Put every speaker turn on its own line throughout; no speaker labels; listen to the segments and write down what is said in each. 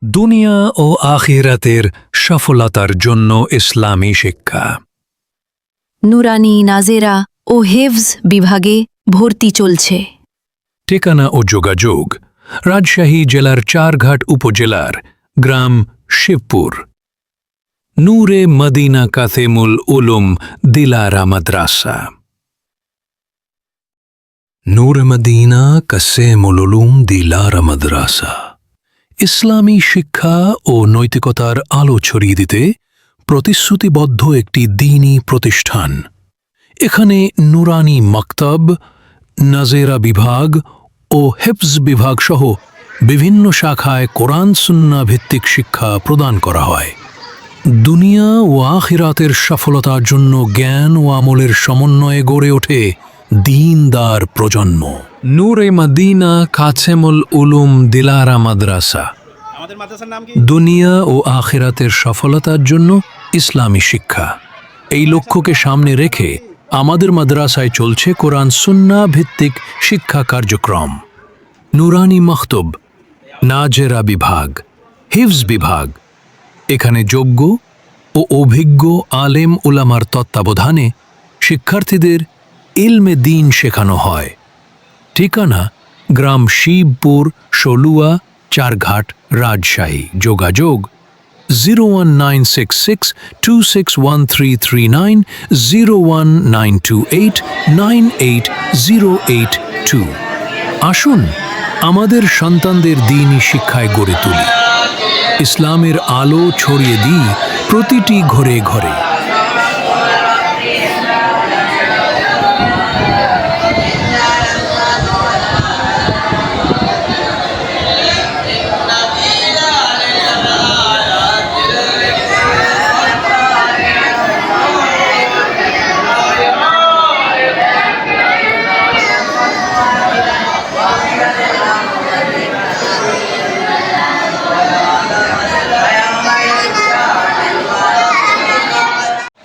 দুনিয়া ও আখিরাতের সফলতার জন্য ইসলামী শিক্ষা।
নুরানি, নাজেরা ও হেফজ বিভাগে ভর্তি চলছে।
ঠিকানা ও যোগাযোগ: রাজশাহী জেলার চারঘাট উপজেলার গ্রাম শিবপুর। নূরে মদিনা কাসেমুল উলুম দিলারা মাদ্রাসা। নূরে মদিনা কাসেমুল উলুম দিলারা মাদ্রাসা ইসলামী শিক্ষা ও নৈতিকতার আলো ছড়িয়ে দিতে প্রতিশ্রুতিবদ্ধ একটি দ্বীনী প্রতিষ্ঠান। এখানে নুরানি মাকতাব, নাজেরা বিভাগ ও হেফজ বিভাগ সহ বিভিন্ন শাখায় কোরআন সুন্নাহ ভিত্তিক শিক্ষা প্রদান করা হয়। দুনিয়া ও আখিরাতের সফলতার জন্য জ্ঞান ও আমলের সমন্বয়ে গড়ে ওঠে দ্বীনদার প্রজন্ম। নূরে মদিনা কাসেমুল উলুম দিলারা মাদ্রাসা। দুনিয়া ও আখিরাতের সফলতার জন্য ইসলামী শিক্ষা, এই লক্ষ্যকে সামনে রেখে আমাদের মাদ্রাসায় চলছে কোরআন সুন্নাহ ভিত্তিক শিক্ষা কার্যক্রম। নুরানি মাকতাব, নাজেরা বিভাগ, হিফজ বিভাগ। এখানে যোগ্য ও অভিজ্ঞ আলেম উলামার তত্ত্বাবধানে শিক্ষার্থীদের ইলমে দ্বীন শেখানো হয়। ঠিকানা: গ্রাম শিবপুর, শলুয়া, চারঘাট, রাজশাহী। যোগাযোগ: 01966261339, 01928980882। আসুন আমাদের সন্তানদের দ্বীনী শিক্ষায় গড়ে তুলি, ইসলামের আলো ছড়িয়ে দিই প্রতিটি ঘরে ঘরে।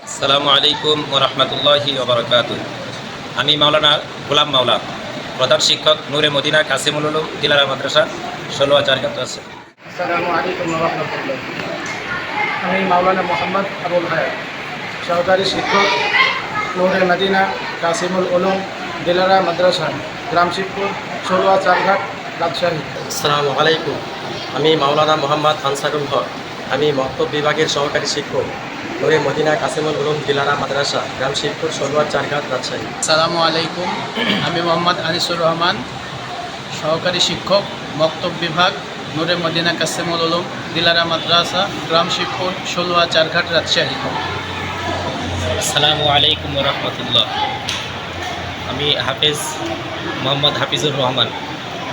আসসালামু আলাইকুম ওয়া রাহমাতুল্লাহি ওয়া বারাকাতুহু। আমি মাওলানা গোলাম মাওলা, প্রধান শিক্ষক, নূরে মদিনা কাসেমুল উলুম দিলারা মাদ্রাসা, ষোলোয়া চারঘাট আছে।
আসসালামু আলাইকুম ওয়া রাহমাতুল্লাহ। আমি মাওলানা মোহাম্মদ আবুল হায়াত, সহকারী শিক্ষক, নূরে মদিনা কাসেমুল উলুম দিলারা মাদ্রাসা, গ্রাম শিবপুর, ষোলোয়া চারঘাট, রাজশাহী।
আসসালামু আলাইকুম। আমি মাওলানা মোহাম্মদ আনসারুল হক, আমি মক্তব বিভাগের সহকারী শিক্ষক, নূরে মদিনা কাসেমুল উলুম দিলারা মাদ্রাসা, গ্রাম শিবপুর, ষোলোয়া চারঘাট, রাজশাহী।
আসসালামু আলাইকুম। আমি মোহাম্মদ আনিসুর রহমান, সহকারী শিক্ষক, মক্তব বিভাগ, নূরে মদিনা কাসেমুল উলুম দিলারা মাদ্রাসা, গ্রাম শিবপুর, ষোলোয়া চারঘাট, রাজশাহী।
আসসালামু আলাইকুম ওয়া রাহমাতুল্লাহ। আমি হাফেজ মোহাম্মদ হাফিজুর রহমান,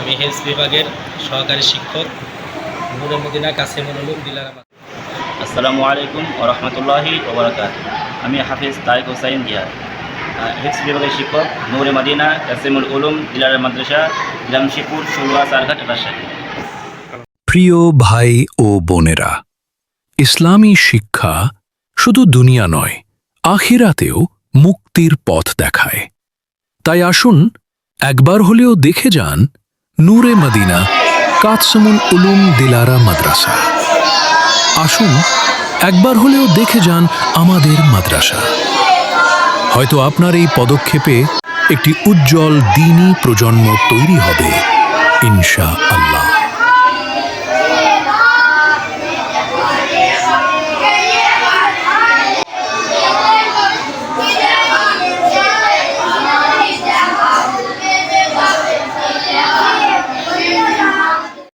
আমি হেফজ বিভাগের সহকারী শিক্ষক, নূরে মদিনা কাসেমুল উলুম দিলারা মাদ্রাসা।
আসসালামু আলাইকুম ওয়া রাহমাতুল্লাহি ওয়া বারাকাতুহু। আমি হাফিজ তারিক হোসাইন জিয়া, হিফজ বিভাগের শিক্ষক, নূরে মদিনা কাসেমুল উলুম দিলারা মাদ্রাসা, গ্রাম শিবপুর, ষোলোয়া চারঘাট, রাজশাহী।
প্রিয় ভাই ও বোনেরা, ইসলামী শিক্ষা শুধু দুনিয়া নয়, আখিরাতেও মুক্তির পথ দেখায়। তাই আসুন একবার হলেও দেখে যান নূরে মদিনা কাসেমুল উলুম দিলারা মাদ্রাসা। আসুন একবার হলেও দেখে যান আমাদের মাদ্রাসা। হয়তো আপনার এই পদক্ষেপে একটি উজ্জ্বল দ্বীনী প্রজন্ম তৈরি হবে ইনশাআল্লাহ।